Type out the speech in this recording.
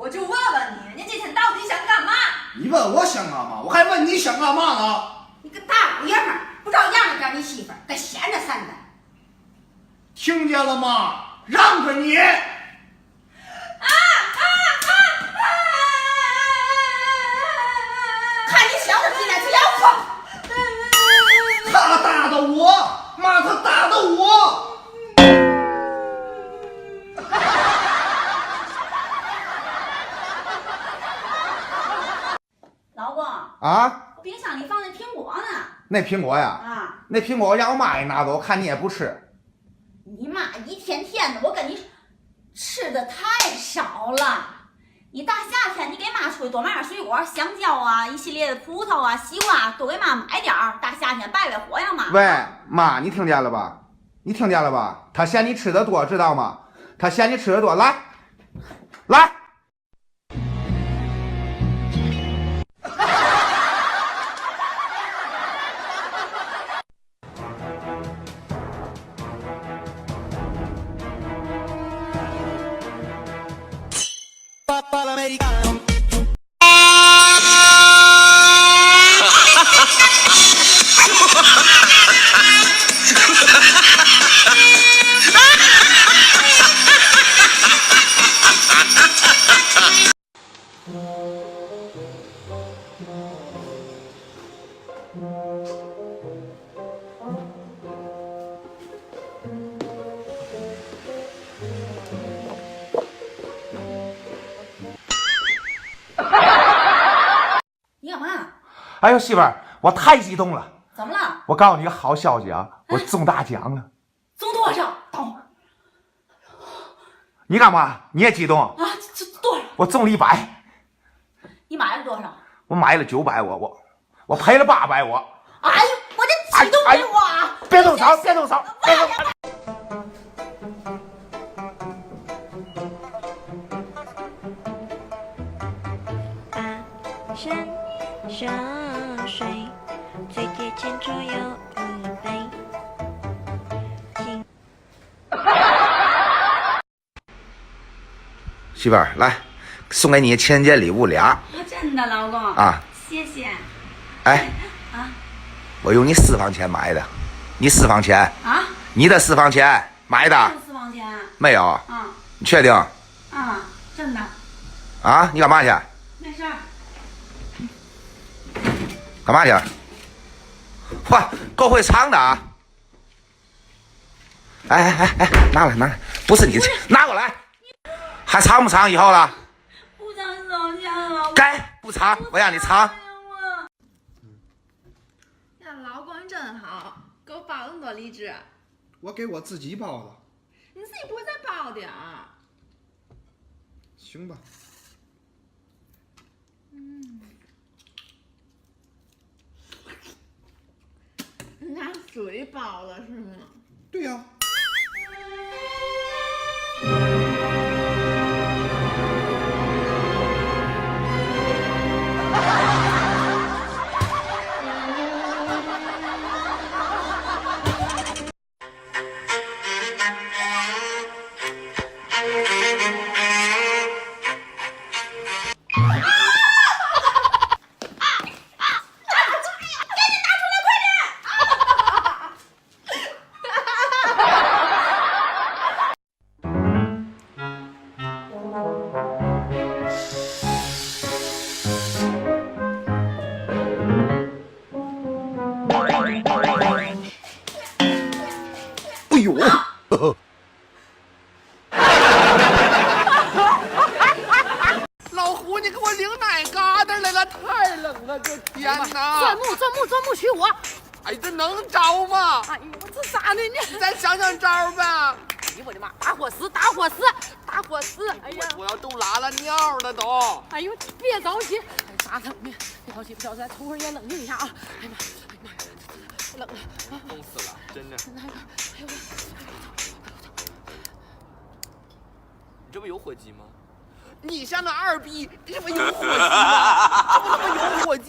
我就问问你，你今天到底想干嘛？你问我想干嘛，我还问你想干嘛呢？你个大老爷们儿，不照样着点你媳妇儿，跟闲着散的。听见了吗？让着你！看你小子进来就要疯！他打的我，妈，他打的我！老公啊，我冰箱里放的苹果呢。那苹果呀，啊，那苹果让我妈给拿走，我看你也不吃。你妈一天天的，我跟你吃的太少了。你大夏天你给妈出去多买点水果，香蕉啊，一系列的葡萄啊、西瓜，多给妈买点儿。大夏天拜拜火呀，妈。喂，妈，你听见了吧？你听见了吧？他嫌你吃的多，知道吗？他嫌你吃的多，来，来。你干嘛？哎呦，媳妇儿，我太激动了！怎么了？我告诉你个好消息啊，我中大奖了！中多少？等会儿你干嘛？你也激动？啊，这多少？我中了100，你买了多少？我买了900，我赔了800，我。哎呦，我这激动的我啊！别动手，别动手，别动手！跋山涉水，最贴近左右一杯。媳妇儿，来，送给你情人节礼物俩真的，老公啊！谢谢。哎，啊我用你私房钱买的，你私房钱，啊！你的私房钱买的有私房钱没有？啊你确定？啊！真的，啊？你干嘛去？没事儿。干嘛去？嚯，够会藏的啊！哎，拿来，不是你的钱，拿过来。还藏不藏以后了？不想收钱了，老公。该不藏，我让你藏。呀，老公你真好，给我包那么多荔枝，我给我自己包的。你自己不会再包点儿？行吧。你拿水包了是吗？对呀、哎呦！老胡，你给我领哪嘎达来了？太冷了，这天哪！钻木取火。哎，这能着吗？哎呦，这咋的呢？你再想想招呗。哎呦我的妈！打火石！哎呀，我要都拉了尿了都。哎呦，别着急，哎，咋整呢？别着急，咱抽会烟，冷静一下啊！哎呀妈，冷了，冻死了，真的。哎呦，你这不有火机吗？你像那二逼，这不有火机吗？这不有火机？